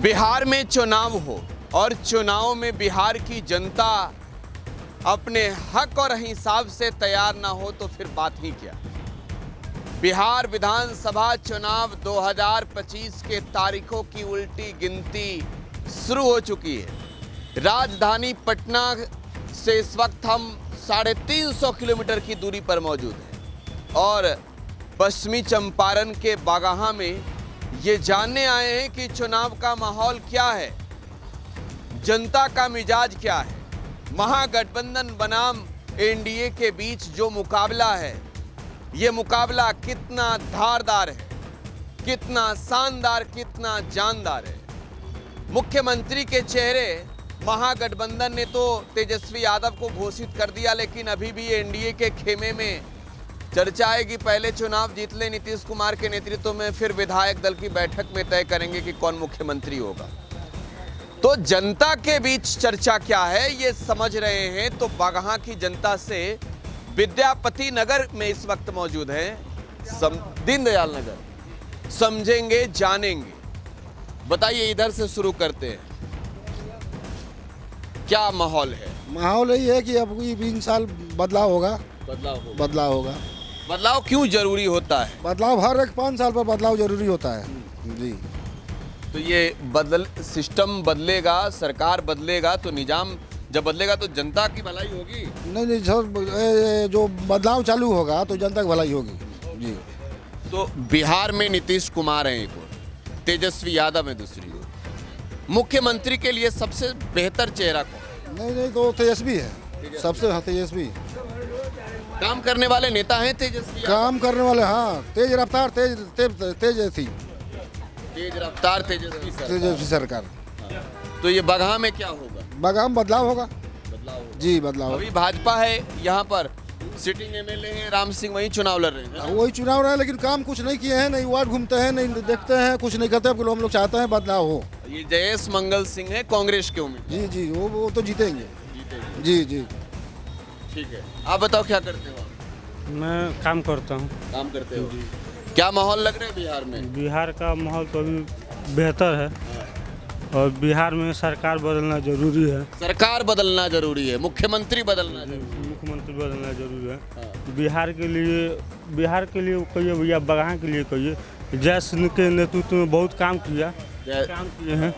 बिहार में चुनाव हो और चुनाव में बिहार की जनता अपने हक और हिसाब से तैयार ना हो तो फिर बात ही क्या। बिहार विधानसभा चुनाव 2025 के तारीखों की उल्टी गिनती शुरू हो चुकी है। राजधानी पटना से इस वक्त हम 350 किलोमीटर की दूरी पर मौजूद हैं और पश्चिमी चंपारण के बागाहा में ये जानने आए हैं कि चुनाव का माहौल क्या है, जनता का मिजाज क्या है। महागठबंधन बनाम एनडीए के बीच जो मुकाबला है, ये मुकाबला कितना धारदार है, कितना शानदार, कितना जानदार है। मुख्यमंत्री के चेहरे महागठबंधन ने तो तेजस्वी यादव को घोषित कर दिया, लेकिन अभी भी एनडीए के खेमे में चर्चा है कि पहले चुनाव जीत ले नीतीश कुमार के नेतृत्व में, फिर विधायक दल की बैठक में तय करेंगे कि कौन मुख्यमंत्री होगा। तो जनता के बीच चर्चा क्या है ये समझ रहे हैं। तो बागहा की जनता से विद्यापति नगर में इस वक्त मौजूद है, दीनदयाल नगर, समझेंगे जानेंगे। बताइए, इधर से शुरू करते हैं, क्या माहौल है? माहौल यही है कि अब 20 साल बदलाव होगा। बदलाव होगा। बदलाव क्यों जरूरी होता है? बदलाव हर एक 5 साल पर बदलाव जरूरी होता है जी। तो ये सिस्टम बदलेगा, सरकार बदलेगा, तो निजाम जब बदलेगा तो जनता की भलाई होगी। नहीं सर, जो बदलाव चालू होगा तो जनता की भलाई होगी जी। तो बिहार में नीतीश कुमार हैं एक और, तेजस्वी यादव है दूसरी ओर। मुख्यमंत्री के लिए सबसे बेहतर चेहरा कौन? नहीं तो तेजस्वी है सबसे। हाँ, तेजस्वी काम करने वाले नेता हैं तेजस्वी, काम करने वाले। हाँ, तेज रफ्तार, तेज रफ्तार तेजस्वी सरकार। तो ये बगहा में क्या होगा? बगहा में बदलाव होगा जी। बदलाव अभी भाजपा है यहाँ पर, सिटिंग एमएलए हैं राम सिंह, वही चुनाव लड़ रहे हैं। वही चुनाव रहा है, लेकिन काम कुछ नहीं किए हैं, नहीं वार्ड घूमते हैं, नहीं देखते हैं, कुछ नहीं करते। हम लोग चाहते हैं बदलाव हो। ये जयेश मंगल सिंह है कांग्रेस के उम्मीदवार। जी, वो तो जीतेंगे जी। ठीक है, आप बताओ क्या करते हो? मैं काम करता हूँ। काम करते हो जी। क्या माहौल लग रहा है बिहार में? बिहार का माहौल तो अभी बेहतर है और बिहार में सरकार बदलना जरूरी है। सरकार बदलना जरूरी है, मुख्यमंत्री बदलना जरूरी है। मुख्यमंत्री बदलना जरूरी है। बिहार के लिए कहिए या बगहा के लिए कहिए, जय सिंह के नेतृत्व में बहुत काम किए हैं।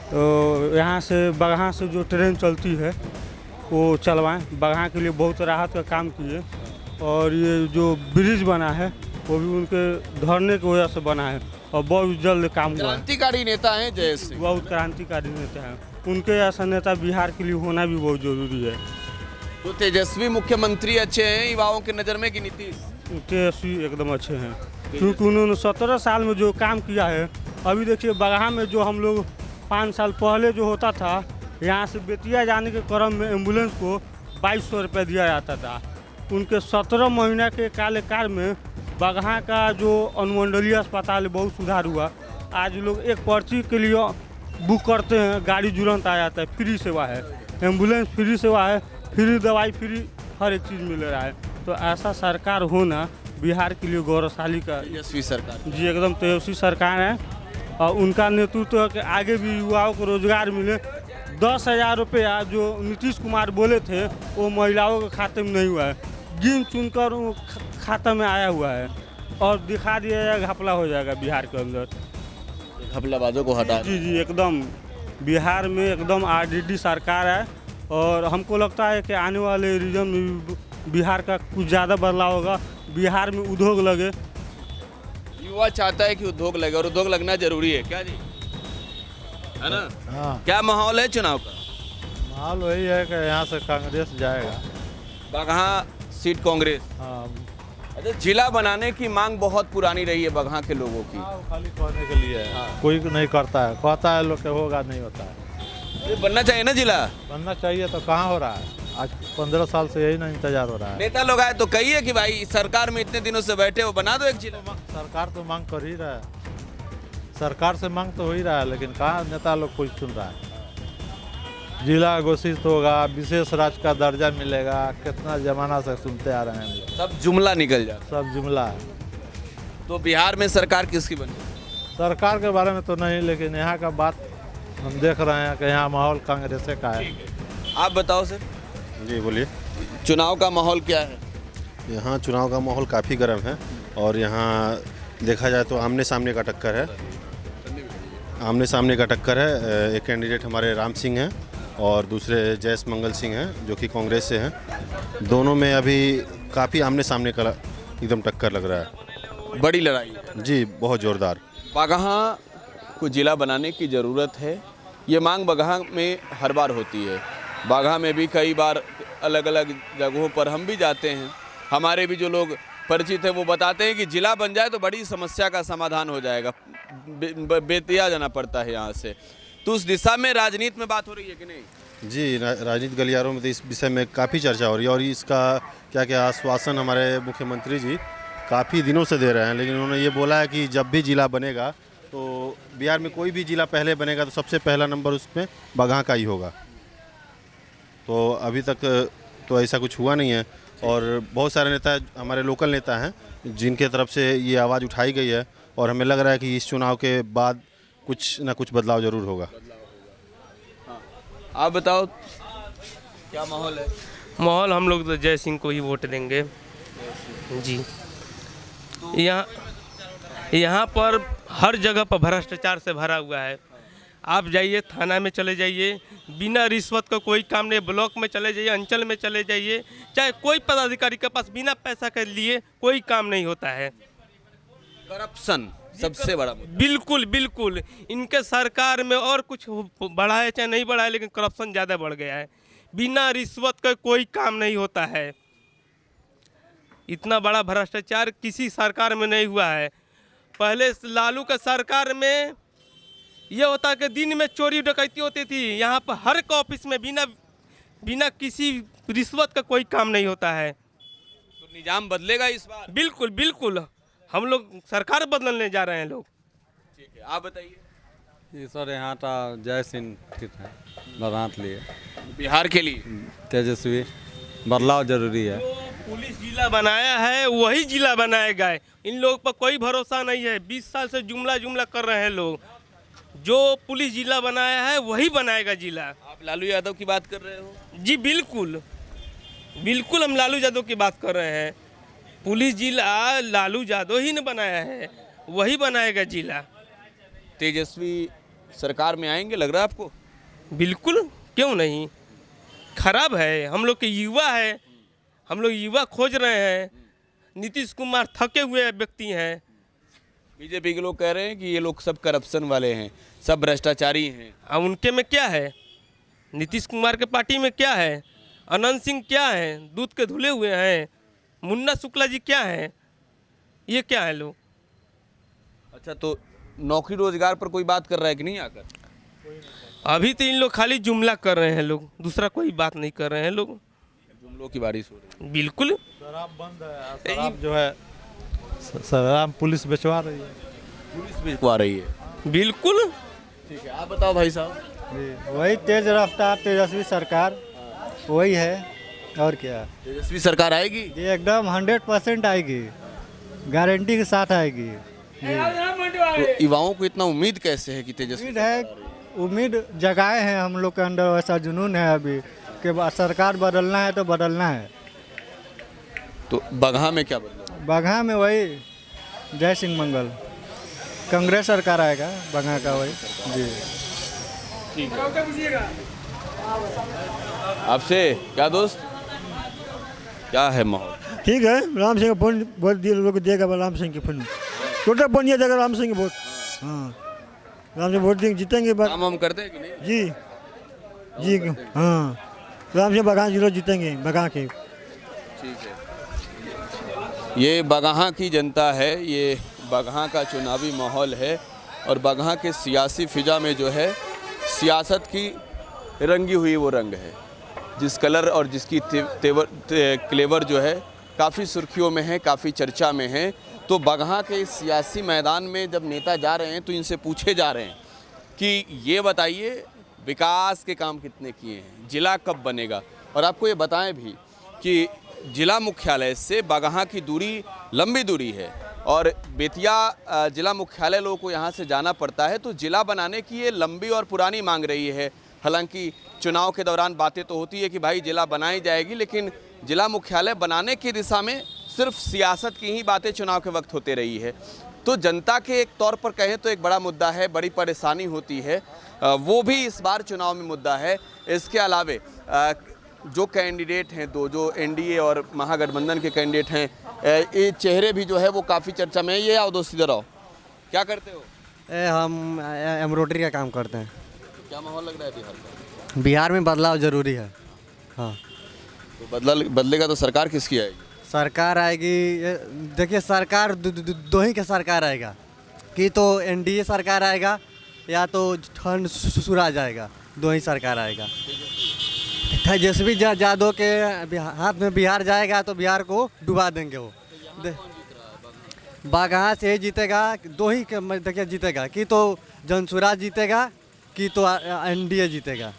तो यहाँ से बगहा से जो ट्रेन चलती है वो चलवाएं, बगहा के लिए बहुत राहत का काम किए। और ये जो ब्रिज बना है वो भी उनके धरने की वजह से बना है और बहुत जल्द काम हुआ है। क्रांतिकारी नेता हैं जय सिंह, बहुत क्रांतिकारी नेता हैं। उनके ऐसा नेता बिहार के लिए होना भी बहुत जरूरी है। तो तेजस्वी मुख्यमंत्री अच्छे हैं युवाओं की नज़र में कि नीतीश? तेजस्वी एकदम अच्छे हैं, क्योंकि उन्होंने 17 साल में जो काम किया है। अभी देखिए बगहा में जो हम लोग 5 साल पहले जो होता था, यहाँ से बेतिया जाने के क्रम में एम्बुलेंस को 2200 रुपये दिया जाता था। उनके 17 महीने के कार्यकाल में बगहा का जो अनुमंडलीय अस्पताल है बहुत सुधार हुआ। आज लोग एक पर्ची के लिए बुक करते हैं, गाड़ी तुरंत आ जाता है, फ्री सेवा है, एम्बुलेंस फ्री सेवा है, फ्री दवाई, फ्री हर एक चीज़ मिल रहा है। तो ऐसा सरकार होना बिहार के लिए गौरवशाली का। तेजस्वी सरकार जी एकदम तेजस्वी सरकार है और उनका नेतृत्व के आगे भी युवाओं को रोजगार मिले। 10,000 रुपया जो नीतीश कुमार बोले थे वो महिलाओं के खाते में नहीं हुआ है, गिन चुनकर वो खाता में आया हुआ है और दिखा दिया जाएगा, घपला हो जाएगा बिहार के अंदर। घपलाबाजों को हटा जी एकदम बिहार में एकदम आरजेडी सरकार है और हमको लगता है कि आने वाले रीजन में बिहार का कुछ ज़्यादा बदलाव होगा। बिहार में उद्योग लगे, युवा चाहता है कि उद्योग लगे और उद्योग लगना जरूरी है, क्या जी, है ना? हाँ, क्या माहौल है चुनाव का? माहौल वही है कि यहाँ से कांग्रेस जाएगा। बगहा सीट कांग्रेस। हाँ, अच्छा, जिला बनाने की मांग बहुत पुरानी रही है बगहा के लोगों की। वो खाली कहने के लिए है। कोई नहीं करता है, कहता है लोग के होगा, नहीं होता है। ये बनना चाहिए ना जिला, बनना चाहिए तो कहाँ हो रहा है? आज 15 साल से यही ना इंतजार हो रहा है। नेता लोग आए तो कहिए कि भाई सरकार में इतने दिनों से बैठे हो, बना दो एक जिला। सरकार तो मांग कर ही रहा है, सरकार से मांग तो हो ही रहा है, लेकिन कहाँ नेता लोग कुछ सुन रहा है। जिला घोषित होगा, विशेष राज्य का दर्जा मिलेगा, कितना जमाना से सुनते आ रहे हैं हम लोग। सब जुमला निकल जाता। सब जुमला है। तो बिहार में सरकार किसकी बनी? सरकार के बारे में तो नहीं, लेकिन यहाँ का बात हम देख रहे हैं कि यहाँ माहौल कांग्रेस का है। आप बताओ सर, जी बोलिए। चुनाव का माहौल क्या है? यहाँ चुनाव का माहौल काफ़ी गर्म है और यहाँ देखा जाए तो आमने सामने का टक्कर है। आमने सामने का टक्कर है। एक कैंडिडेट हमारे राम सिंह हैं और दूसरे जयस मंगल सिंह हैं जो कि कांग्रेस से हैं। दोनों में अभी काफ़ी आमने सामने का एकदम टक्कर लग रहा है। बड़ी लड़ाई है जी, बहुत ज़ोरदार। बगहा को जिला बनाने की ज़रूरत है, ये मांग बगहा में हर बार होती है। बगहा में भी कई बार अलग अलग जगहों पर हम भी जाते हैं, हमारे भी जो लोग परिचित हैं वो बताते हैं कि जिला बन जाए तो बड़ी समस्या का समाधान हो जाएगा। बेतिया जाना पड़ता है यहाँ से, तो उस दिशा में राजनीति में बात हो रही है कि नहीं? जी, राजनीति गलियारों में तो इस विषय में काफ़ी चर्चा हो रही है और इसका क्या क्या आश्वासन हमारे मुख्यमंत्री जी काफ़ी दिनों से दे रहे हैं, लेकिन उन्होंने ये बोला है कि जब भी जिला बनेगा तो बिहार में कोई भी जिला पहले बनेगा तो सबसे पहला नंबर उसमें बगहा का ही होगा। तो अभी तक तो ऐसा कुछ हुआ नहीं है और बहुत सारे नेता हमारे लोकल नेता हैं जिनके तरफ से ये आवाज़ उठाई गई है और हमें लग रहा है कि इस चुनाव के बाद कुछ ना कुछ बदलाव ज़रूर होगा। आप बताओ क्या माहौल है? माहौल हम लोग तो जय सिंह को ही वोट देंगे जी। यहाँ पर हर जगह पर भ्रष्टाचार से भरा हुआ है। आप जाइए थाना में चले जाइए, बिना रिश्वत का कोई काम नहीं। ब्लॉक में चले जाइए, अंचल में चले जाइए, चाहे कोई पदाधिकारी के पास बिना पैसा के लिए कोई काम नहीं होता है। करप्शन सबसे बड़ा मुद्दा। बिल्कुल बिल्कुल, इनके सरकार में और कुछ बढ़ाए चाहे नहीं बढ़ाए, लेकिन करप्शन ज़्यादा बढ़ गया है। बिना रिश्वत का कोई काम नहीं होता है। इतना बड़ा भ्रष्टाचार किसी सरकार में नहीं हुआ है। पहले लालू का सरकार में ये होता कि दिन में चोरी डकैती होती थी, यहाँ पर हर एक ऑफिस में बिना किसी रिश्वत का कोई काम नहीं होता है। तो निजाम बदलेगा इस बार? बिल्कुल बिल्कुल, हम लोग सरकार बदलने जा रहे हैं लोग। ठीक है, आप बताइए। जी सर, यहाँ का जय सिंह ठीक है, बरात लिए बिहार के लिए तेजस्वी बदलाव जरूरी है। पुलिस जिला बनाया है वही जिला बनाएगा। इन लोगों पर कोई भरोसा नहीं है। 20 साल से जुमला कर रहे हैं लोग। जो पुलिस जिला बनाया है वही बनाएगा जिला। आप लालू यादव की बात कर रहे हो? जी बिल्कुल बिल्कुल, हम लालू यादव की बात कर रहे हैं। पुलिस जिला लालू यादव ही ने बनाया है, वही बनाएगा जिला। तेजस्वी सरकार में आएंगे लग रहा है आपको? बिल्कुल, क्यों नहीं। खराब है, हम लोग के युवा है, हम लोग युवा खोज रहे हैं। नीतीश कुमार थके हुए व्यक्ति हैं। बीजेपी के लोग कह रहे हैं कि ये लोग सब करप्शन वाले हैं, सब भ्रष्टाचारी हैं। अब उनके में क्या है? नीतीश कुमार के पार्टी में क्या है? अनंत सिंह क्या है? दूध के धुले हुए हैं। मुन्ना शुक्ला जी क्या हैं? ये क्या है लोग? अच्छा, तो नौकरी रोजगार पर कोई बात कर रहा है कि नहीं आकर? अभी तो इन लोग खाली जुमला कर रहे हैं लोग, दूसरा कोई बात नहीं कर रहे हैं लोग। जुमलों की बारिश हो रही है। बिल्कुल, शराब बंद है, शराब जो है शराब पुलिस बेचवा रही है। पुलिस भी आ रही है। बिल्कुल। ठीक है, आप बताओ भाई साहब। जी, वही तेज रफ्तार तेजस्वी सरकार वही है, और क्या। तेजस्वी सरकार आएगी? ये एकदम 100% आएगी, गारंटी के साथ आएगी। तो युवाओं को इतना उम्मीद कैसे है कि तेजस्वी उम्मीद है, उम्मीद जगाए हैं हम लोग के अंदर, वैसा जुनून है अभी कि सरकार बदलना है तो बदलना है। तो बगहा में क्या बदला? बगहा में वही जय सिंह मंगल, कांग्रेस सरकार आएगा बगहा का, वही जी। आपसे क्या दोस्त, क्या है माहौल? ठीक है, राम सिंह का वोट दिए लोग देगा, राम सिंह के फोन टोटल बनिया देगा राम सिंह के वोट। हाँ, राम सिंह वोट देंगे, जीतेंगे। काम हम करते हैं कि नहीं? जी हाँ, राम सिंह बगहा जिला जीतेंगे, बगहा के। ठीक है, ये बगहा की जनता है, ये बगहा का चुनावी माहौल है और बगहा के सियासी फिजा में जो है सियासत की रंगी हुई वो रंग है, जिस कलर और जिसकी क्लेवर जो है काफ़ी सुर्खियों में है, काफ़ी चर्चा में है। तो बगहा के इस सियासी मैदान में जब नेता जा रहे हैं तो इनसे पूछे जा रहे हैं कि ये बताइए विकास के काम कितने किए हैं, जिला कब बनेगा। और आपको ये बताएं भी कि जिला मुख्यालय से बगहा की दूरी लंबी दूरी है, और बेतिया जिला मुख्यालय लोगों को यहाँ से जाना पड़ता है, तो जिला बनाने की ये लंबी और पुरानी मांग रही है। हालांकि चुनाव के दौरान बातें तो होती है कि भाई जिला बनाई जाएगी, लेकिन जिला मुख्यालय बनाने की दिशा में सिर्फ सियासत की ही बातें चुनाव के वक्त होते रही है। तो जनता के एक तौर पर कहें तो एक बड़ा मुद्दा है, बड़ी परेशानी होती है, वो भी इस बार चुनाव में मुद्दा है। इसके अलावे जो कैंडिडेट हैं, दो जो एनडीए और महागठबंधन के कैंडिडेट हैं, ये चेहरे भी जो है वो काफ़ी चर्चा में है। ये आओ दोस्त, इधर आओ। क्या करते हो? हम एम्ब्रॉयडरी का काम करते हैं। क्या माहौल लग रहा है बिहार का? बिहार में बदलाव ज़रूरी है। हाँ, तो बदलेगा तो सरकार किसकी आएगी? सरकार आएगी, देखिए सरकार दो ही का सरकार आएगा, कि तो एनडीए सरकार आएगा या तो ठंड सुराज आएगा, दो ही सरकार आएगा। तेजस्वी यादव के हाथ में बिहार जाएगा तो बिहार को डुबा देंगे वो। बागहा से जीतेगा, दो ही देखिए जीतेगा, कि तो जनसुराज जीतेगा कि तो एनडीए जीतेगा।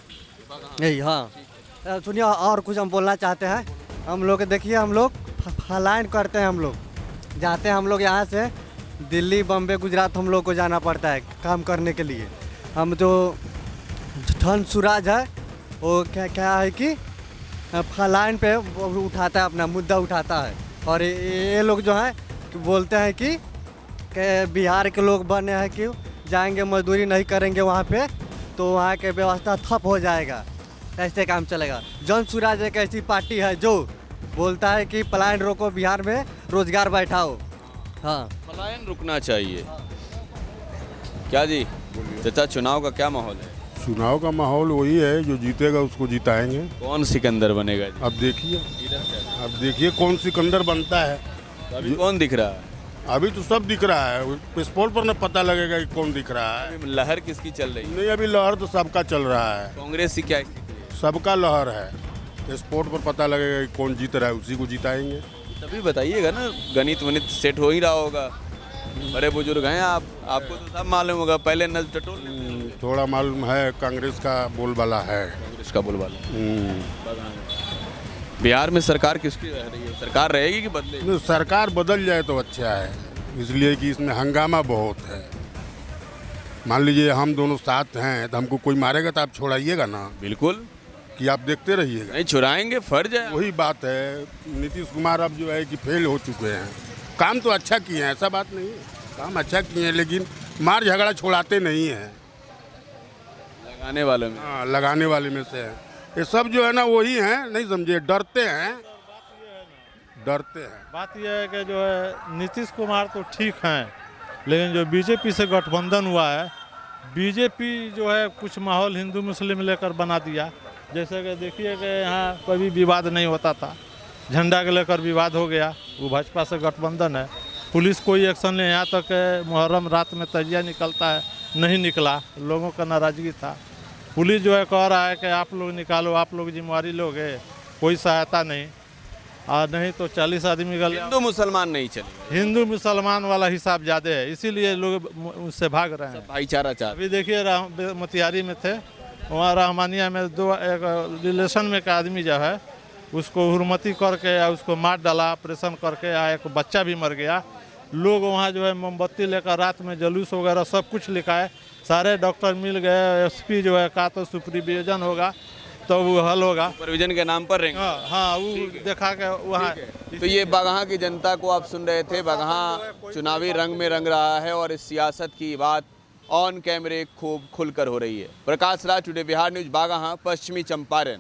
यही, हाँ। सुनिए, और कुछ हम बोलना चाहते हैं। हम लोग देखिए, हम लोग फलाइन करते हैं, हम लोग जाते हैं, हम लोग यहाँ से दिल्ली, बम्बे, गुजरात हम लोग को जाना पड़ता है काम करने के लिए। हम जो धन सुराज है वो क्या है कि फलाइन पे उठाता है, अपना मुद्दा उठाता है। और ये लोग जो है बोलते हैं कि बिहार के लोग बने हैं कि जाएंगे मजदूरी नहीं करेंगे वहाँ पे तो वहाँ के व्यवस्था ठप हो जाएगा, ऐसे काम चलेगा। जन सुराज एक ऐसी पार्टी है जो बोलता है कि पलायन रोको, बिहार में रोजगार बैठाओ। हाँ, पलायन रुकना चाहिए। क्या जी चाचा, चुनाव का क्या माहौल है? चुनाव का माहौल वही है, जो जीतेगा उसको जिताएंगे। कौन सिकंदर बनेगा जी? अब देखिए कौन सिकंदर बनता है। तो अभी कौन दिख रहा है? अभी तो सब दिख रहा है, स्पोर्ट पर न पता लगेगा कि कौन दिख रहा है। अभी लहर किसकी चल रही है? नहीं, अभी लहर तो सबका चल रहा है, कांग्रेस की क्या स्थिति है? सबका लहर है। स्पोर्ट पर पता लगेगा कि कौन जीत रहा है, उसी को जिताएंगे। तभी बताइएगा ना, गणित वनित सेट हो ही रहा होगा। बड़े बुजुर्ग हैं आप, आपको तो सब मालूम होगा। पहले नल टटोल थोड़ा मालूम है, कांग्रेस का बोलबाला है। कांग्रेस का बोलबाला। बिहार में सरकार किसकी रह रही है? सरकार रहेगी कि बदलेगी? नहीं, सरकार बदल जाए तो अच्छा है, इसलिए कि इसमें हंगामा बहुत है। मान लीजिए हम दोनों साथ हैं तो हमको कोई मारेगा तो आप छोड़ाइएगा ना? बिल्कुल, कि आप देखते रहिएगा। नहीं छुड़ाएंगे, फर्ज है। वही बात है। नीतीश कुमार अब जो है कि फेल हो चुके हैं। काम तो अच्छा किए हैं, ऐसा बात नहीं है, काम अच्छा किए हैं, लेकिन मार झगड़ा छोड़ाते नहीं हैं। लगाने वाले में, हाँ, लगाने वाले में से है। ये सब जो है ना वही हैं, नहीं समझे, डरते हैं। बात यह है कि जो है नीतीश कुमार तो ठीक हैं, लेकिन जो बीजेपी से गठबंधन हुआ है, बीजेपी जो है कुछ माहौल हिंदू मुस्लिम लेकर बना दिया। जैसे कि देखिए कि यहाँ कभी विवाद नहीं होता था, झंडा के लेकर विवाद हो गया, वो भाजपा से गठबंधन है। पुलिस कोई एक्शन नहीं, यहाँ तक मुहर्रम रात में तजिया निकलता है, नहीं निकला, लोगों का नाराज़गी था। पुलिस जो है कह रहा है कि आप लोग निकालो, आप लोग जिम्मेवारी लोगे, कोई सहायता नहीं। और नहीं तो 40 आदमी गए। हिंदू मुसलमान नहीं चलेगा, हिंदू मुसलमान वाला हिसाब ज़्यादा है, इसीलिए लोग उससे भाग रहे हैं। भाईचारा चाह। अभी देखिए मोतिहारी में थे, वहाँ रहमानिया में एक रिलेशन में एक आदमी जो है उसको हुरमती करके या उसको मार डाला, ऑपरेशन करके, या एक बच्चा भी मर गया। लोग वहाँ जो है मोमबत्ती लेकर रात में जुलूस वगैरह सब कुछ लिखाए, सारे डॉक्टर मिल गए। एसपी जो है कहा तो सुपरविजन होगा तो वो हल होगा, सुपरविजन के नाम पर रहेंगे। हाँ, वो देखा के वहाँ। तो ये बगहा की जनता को आप सुन रहे थे। बगहा चुनावी रंग में रंग रहा है और इस सियासत की बात ऑन कैमरे खूब खुलकर हो रही है। प्रकाश राज, टुडे बिहार न्यूज, बगहा, पश्चिमी चंपारण।